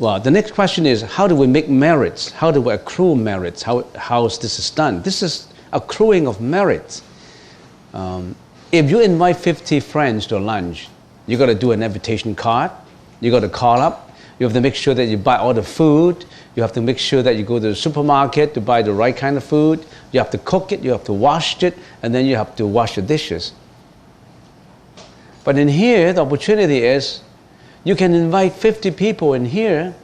Well, the next question is, how do we make merits? How do we accrue merits? How is this done? This is accruing of merits. If you invite 50 friends to lunch, you got to do an invitation card. You got to call up. You have to make sure that you buy all the food. You have to make sure that you go to the supermarket to buy the right kind of food. You have to cook it. You have to wash it. And then you have to wash the dishes. But in here, the opportunity is, you can invite 50 people in here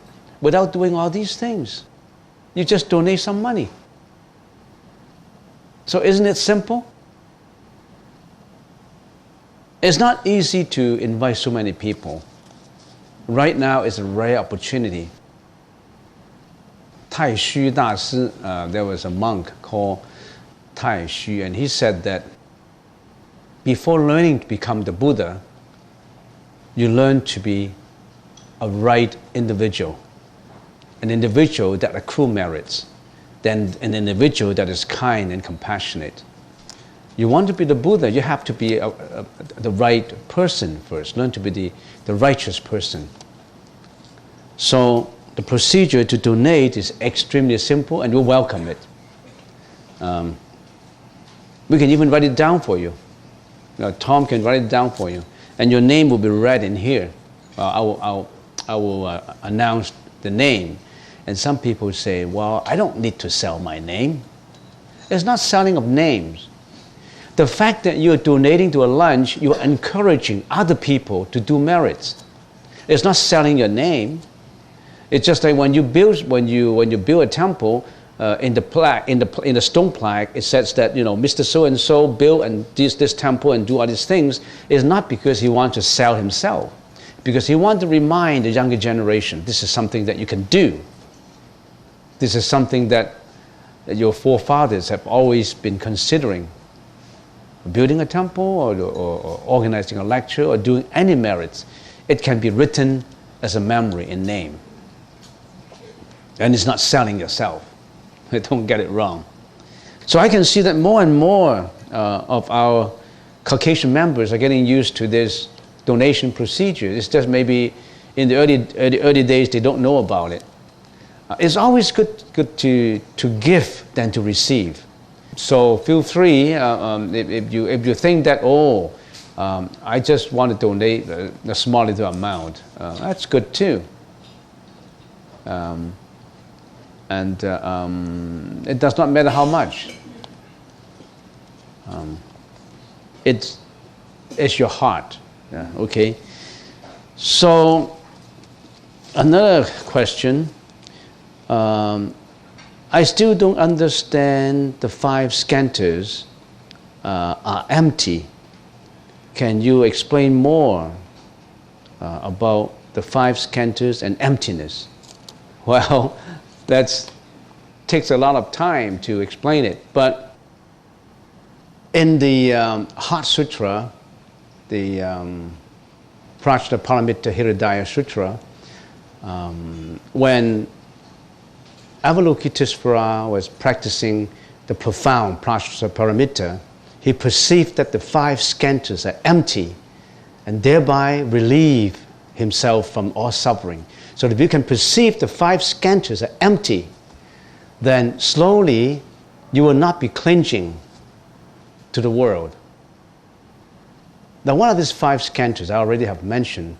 without doing all these things. You just donate some money. So isn't it simple? It's not easy to invite so many people. Right now is a rare opportunity. Tai Xu Da Si, there was a monk called Tai Xu, and he said that before learning to become the Buddha, you learn to be a right individual, an individual that accrue merits, then an individual that is kind and compassionate. You want to be the Buddha, you have to be the right person first, learn to be the righteous person. So the procedure to donate is extremely simple, and we welcome it. We can even write it down for you. Tom can write it down for you. And your name will be read in here. I will announce the name. And some people say, well, I don't need to sell my name. It's not selling of names. The fact that you're donating to a lunch, you're encouraging other people to do merits. It's not selling your name. It's just like when you build a temple, in the stone plaque, it says that Mr. So and so built and this temple and do all these things. Is not because he wants to sell himself, because he wants to remind the younger generation this is something that you can do. This is something that your forefathers have always been considering. Building a temple or organizing a lecture or doing any merits, it can be written as a memory in name, and it's not selling yourself. Don't get it wrong. So I can see that more and more of our Caucasian members are getting used to this donation procedure. It's just maybe in the early days they don't know about it. It's always good to give than to receive. So feel free if you think that I just want to donate a small little amount. That's good too. And it does not matter how much. It's your heart. Okay. So another question. I still don't understand the 5 skandhas are empty. Can you explain more about the 5 skandhas and emptiness? Well, that takes a lot of time to explain it. But in the Heart Sutra, the Prajnaparamita Hridaya Sutra, when Avalokitesvara was practicing the profound Prajnaparamita, he perceived that the 5 skandhas are empty and thereby relieve himself from all suffering. So if you can perceive the 5 skandhas are empty, then slowly you will not be clinging to the world. Now, one of these 5 skandhas I already have mentioned.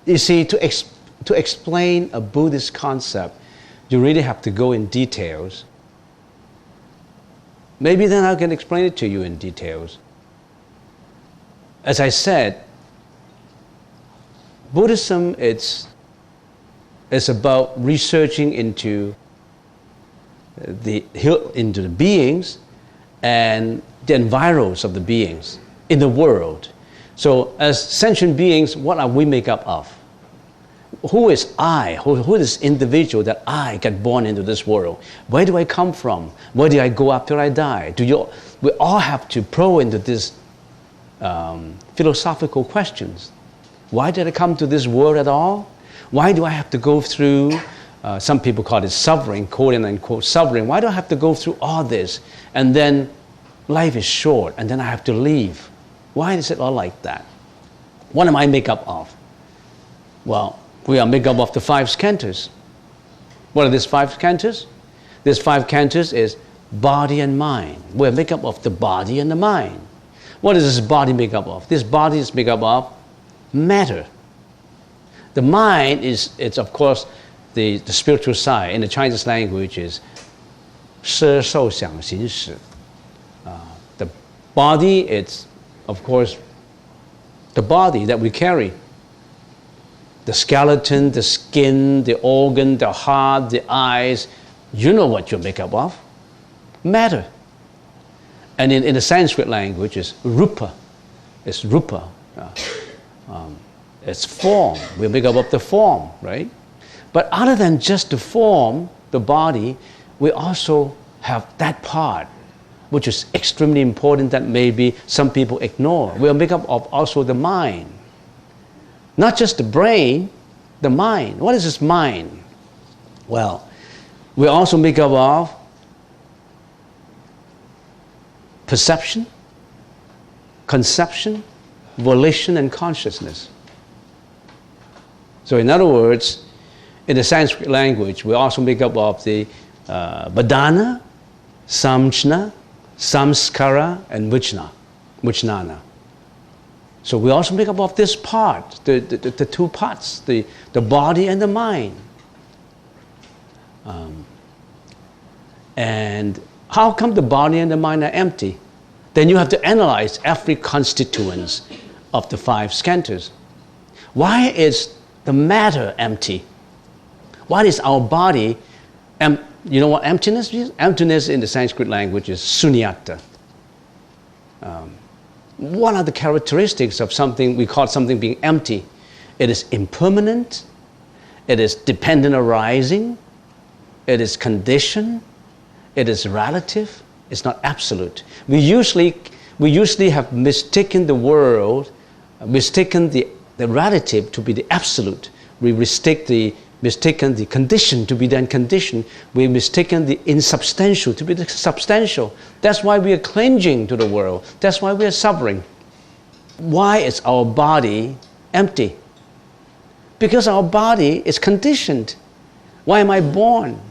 You see, to explain a Buddhist concept, you really have to go in details. Maybe then I can explain it to you in details. As I said, Buddhism is about researching into the beings and the environs of the beings in the world. So as sentient beings, what are we made up of? Who is I? Who is this individual that I get born into this world? Where do I come from? Where do I go after I die? We all have to probe into these philosophical questions. Why did I come to this world at all? Why do I have to go through, some people call it suffering, quote and unquote suffering. Why do I have to go through all this? And then life is short, and then I have to leave. Why is it all like that? What am I made up of? Well, we are made up of the 5 skandhas. What are these 5 skandhas? These 5 skandhas is body and mind. We're made up of the body and the mind. What is this body made up of? This body is made up of matter. The mind it's of course the spiritual side. In the Chinese language is 色受想行识. The body, it's of course the body that we carry. The skeleton, the skin, the organ, the heart, the eyes. You know what you're made up of. Matter. And in the Sanskrit language, it's rupa. It's rupa. It's form. We're made up of the form, right? But other than just the form, the body, we also have that part, which is extremely important that maybe some people ignore. We are made up of also the mind. Not just the brain, the mind. What is this mind? Well, we also make up of perception, conception, volition, and consciousness. So in other words, in the Sanskrit language, we also make up of the Vadana, Samjna, Samskara, and Vijnana. So we also make up of this part, the 2 parts, the body and the mind. And how come the body and the mind are empty? Then you have to analyze every constituent of the 5 skandhas. Why is the matter empty? Why is our body you know what emptiness is? Emptiness in the Sanskrit language is sunyata. One of the characteristics of something, we call something being empty. It is impermanent, it is dependent arising, it is conditioned, it is relative, it's not absolute. We usually have mistaken the world, mistaken the relative to be the absolute. We mistaken the condition to be the unconditioned. We mistaken the insubstantial to be the substantial. That's why we are clinging to the world. That's why we are suffering. Why is our body empty? Because our body is conditioned. Why am I born?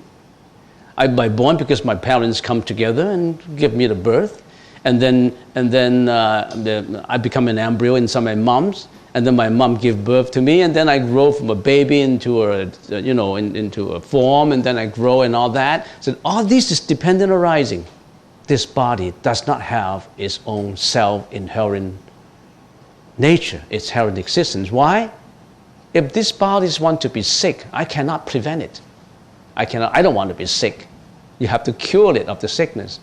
I'm born because my parents come together and give me the birth, and then I become an embryo inside my mom's. And then my mom gave birth to me, and then I grow from a baby into a form, and then I grow and all that. So all this is dependent arising. This body does not have its own self-inherent nature, its inherent existence. Why? If this body wants to be sick, I cannot prevent it. I don't want to be sick. You have to cure it of the sickness.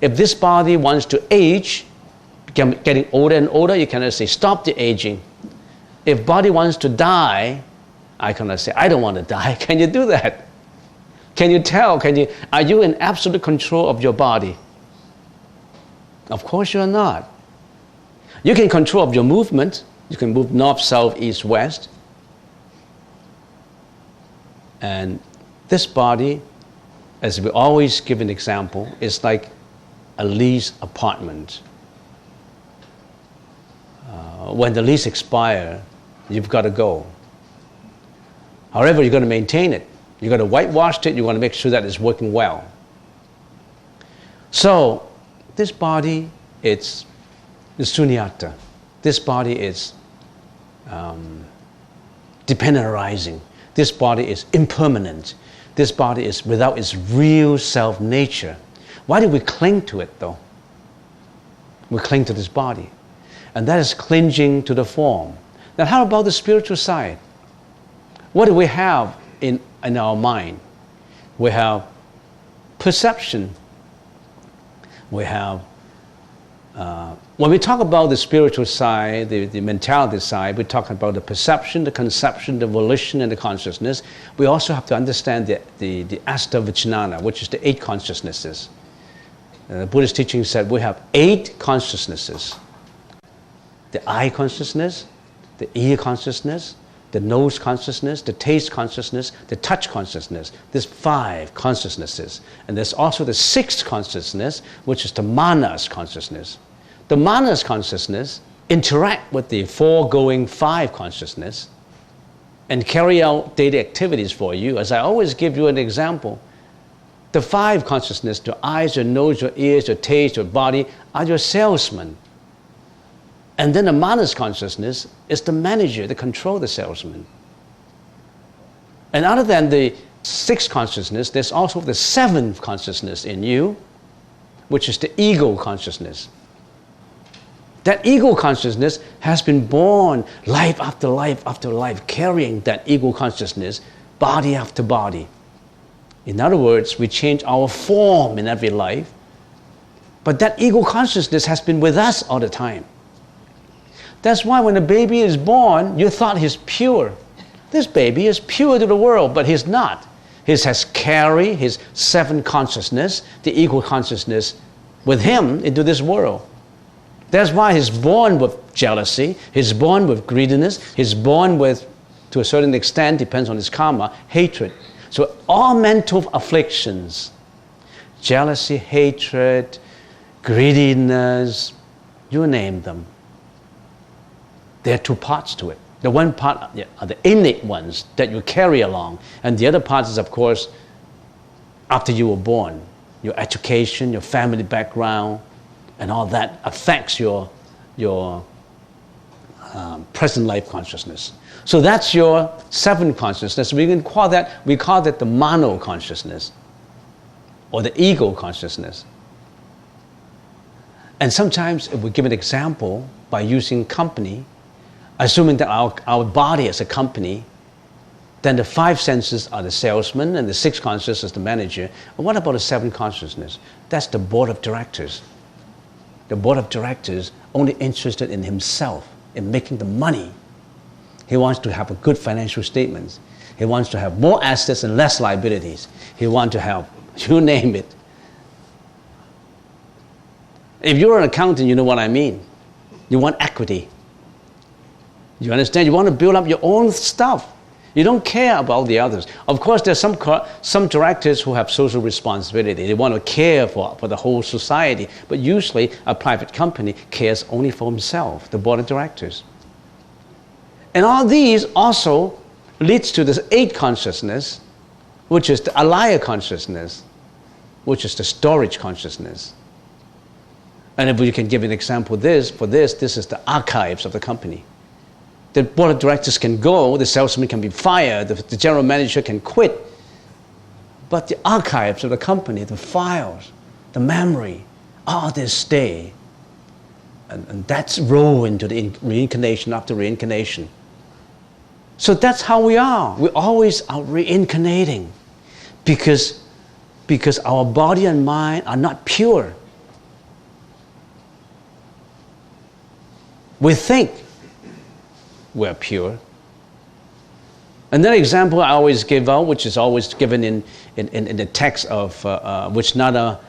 If this body wants to age, getting older and older, you cannot say, stop the aging. If body wants to die, I cannot say, I don't want to die. Can you do that? Can you tell? Are you in absolute control of your body? Of course you are not. You can control of your movement. You can move north, south, east, west. And this body, as we always give an example, is like a leased apartment. When the lease expires, you've got to go. However, you're going to maintain it. You've got to whitewash it. You want to make sure that it's working well. So, this body, it's the sunyata. This body is dependent arising. This body is impermanent. This body is without its real self-nature. Why do we cling to it, though? We cling to this body. And that is clinging to the form. Now, how about the spiritual side? What do we have in our mind? We have perception. We have When we talk about the spiritual side, the mentality side, we talk about the perception, the conception, the volition, and the consciousness. We also have to understand the Astavijnana, which is the 8 consciousnesses. The Buddhist teaching said we have 8 consciousnesses. The eye consciousness, the ear consciousness, the nose consciousness, the taste consciousness, the touch consciousness. There's 5 consciousnesses. And there's also the 6th consciousness, which is the manas consciousness. The manas consciousness interact with the foregoing 5 consciousness and carry out daily activities for you. As I always give you an example, the 5 consciousness, your eyes, your nose, your ears, your taste, your body, are your salesmen. And then the manas consciousness is the manager that controls the salesman. And other than the 6th consciousness, there's also the 7th consciousness in you, which is the ego consciousness. That ego consciousness has been born life after life after life, carrying that ego consciousness body after body. In other words, we change our form in every life, but that ego consciousness has been with us all the time. That's why when a baby is born, you thought he's pure. This baby is pure to the world, but he's not. He has carried his 7 consciousness, the ego consciousness, with him into this world. That's why he's born with jealousy, he's born with greediness, he's born with, to a certain extent, depends on his karma, hatred. So all mental afflictions, jealousy, hatred, greediness, you name them. There are 2 parts to it. The one part are the innate ones that you carry along, and the other part is, of course, after you were born. Your education, your family background, and all that affects your present life consciousness. So that's your 7th consciousness. We call that the mano consciousness, or the ego consciousness. And sometimes if we give an example by using company, assuming that our body is a company, then the 5 senses are the salesman and the 6th consciousness is the manager. And what about the 7th consciousness? That's the board of directors. The board of directors only interested in himself, in making the money. He wants to have a good financial statements. He wants to have more assets and less liabilities. He wants to have, you name it. If you're an accountant, you know what I mean. You want equity. You understand? You want to build up your own stuff. You don't care about the others. Of course, there's some directors who have social responsibility. They want to care for the whole society. But usually, a private company cares only for himself, the board of directors. And all these also leads to this 8th consciousness, which is the alaya consciousness, which is the storage consciousness. And if we can give an example this is the archives of the company. The board of directors can go, the salesman can be fired, the general manager can quit. But the archives of the company, the files, the memory, all this stay. And that's roll into the reincarnation after reincarnation. So that's how we are. We always are reincarnating because our body and mind are not pure. We think we're pure. Another example I always give out, which is always given in the text of Vijnana,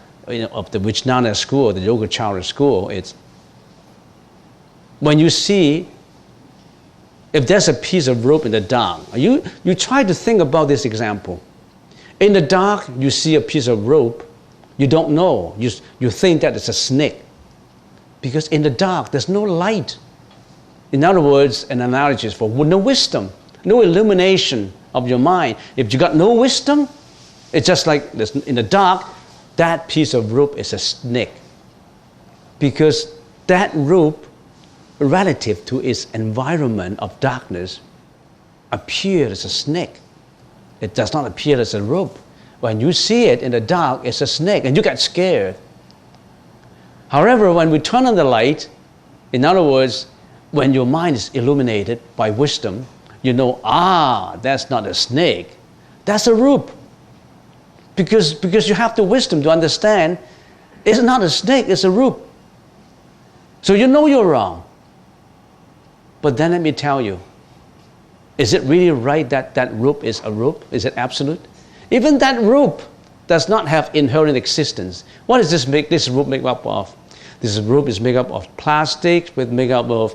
of the Vijnana school, the Yogacara school, it's when you see, if there's a piece of rope in the dark, you try to think about this example. In the dark, you see a piece of rope, you don't know, you think that it's a snake. Because in the dark, there's no light. In other words, an analogy is for no wisdom, no illumination of your mind. If you got no wisdom, it's just like in the dark, that piece of rope is a snake. Because that rope, relative to its environment of darkness, appears as a snake. It does not appear as a rope. When you see it in the dark, it's a snake, and you get scared. However, when we turn on the light, in other words, when your mind is illuminated by wisdom, you know, that's not a snake, that's a rope. Because you have the wisdom to understand, it's not a snake, it's a rope. So you know you're wrong. But then let me tell you, is it really right that that roop is a roop? Is it absolute? Even that roop does not have inherent existence. What does this roop make up of? This roop is made up of plastic, with made up of,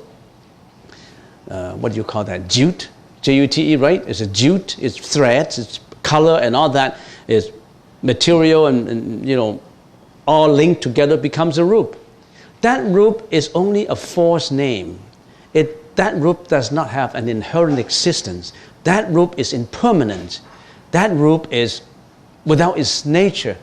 what do you call that, jute? J-U-T-E, right? It's a jute, it's threads, it's color and all that is material and you know, all linked together becomes a roop. That roop is only a false name. That roop does not have an inherent existence. That roop is impermanent. That roop is without its nature.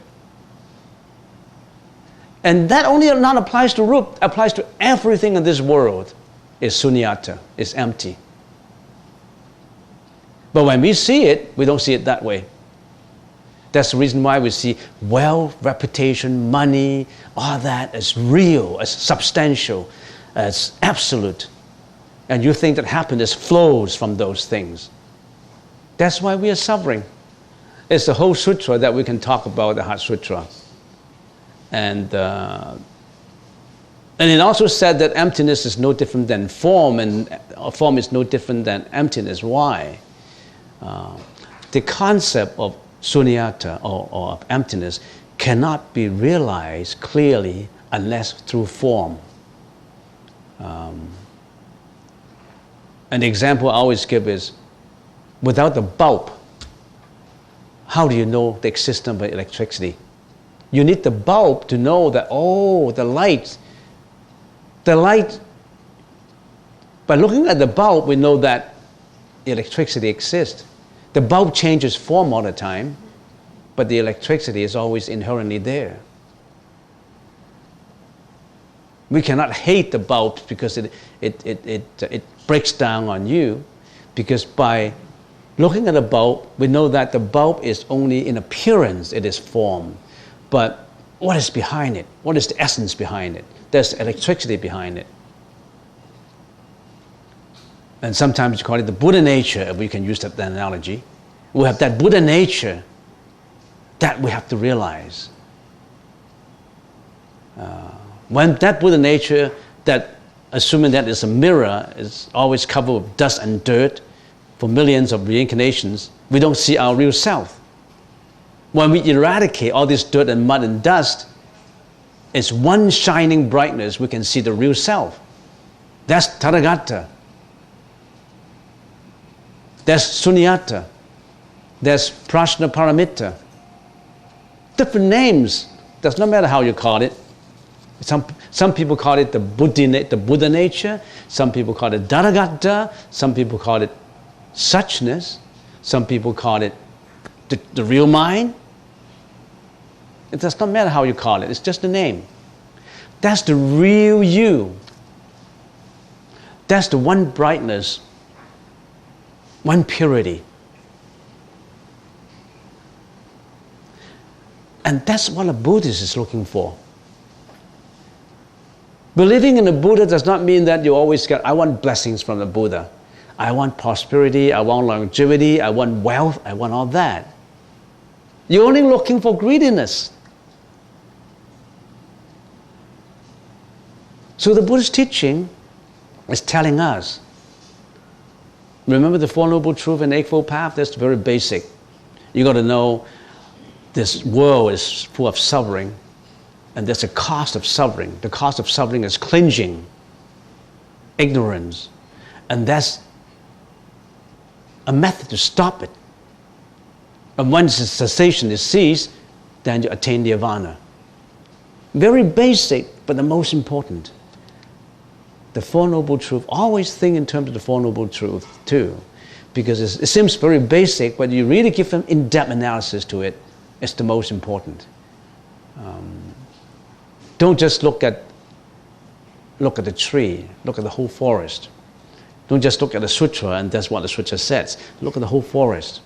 And that only not applies to roop, applies to everything in this world. Is sunyata, is empty. But when we see it, we don't see it that way. That's the reason why we see wealth, reputation, money, all that as real, as substantial, as absolute. And you think that happiness flows from those things. That's why we are suffering. It's the whole sutra that we can talk about, the Heart Sutra. And it also said that emptiness is no different than form, and form is no different than emptiness. Why? The concept of sunyata or of emptiness cannot be realized clearly unless through form. An example I always give is, without the bulb, how do you know the existence of electricity? You need the bulb to know that, oh, the light, by looking at the bulb, we know that electricity exists. The bulb changes form all the time, but the electricity is always inherently there. We cannot hate the bulb because it breaks down on you, because by looking at the bulb, we know that the bulb is only in appearance, it is form. But what is behind it? What is the essence behind it? There's electricity behind it. And sometimes you call it the Buddha nature, if we can use that analogy. We have that Buddha nature that we have to realize. When that Buddha nature, that assuming that it's a mirror, is always covered with dust and dirt for millions of reincarnations, we don't see our real self. When we eradicate all this dirt and mud and dust, it's one shining brightness, we can see the real self. That's Tathagata. That's Sunyata. There's Prajna Paramita. Different names. Does not matter how you call it. Some people call it the Buddha nature. Some people call it Tathagata. Some people call it suchness. Some people call it the real mind. It does not matter how you call it. It's just a name. That's the real you. That's the one brightness, one purity. And that's what a Buddhist is looking for. Believing in the Buddha does not mean that you always get, I want blessings from the Buddha. I want prosperity, I want longevity, I want wealth, I want all that. You're only looking for greediness. So the Buddhist teaching is telling us, remember the Four Noble Truths and Eightfold Path? That's very basic. You got to know this world is full of suffering, and there's a cost of suffering. The cost of suffering is clinging, ignorance, and that's a method to stop it. And once the cessation is ceased, then you attain nirvana. Very basic, but the most important. The Four Noble Truths, always think in terms of the Four Noble Truths too, because it seems very basic, but you really give them in-depth analysis to it, it's the most important. Don't just look at the tree, look at the whole forest. Don't just look at the sutra and that's what the sutra says. Look at the whole forest.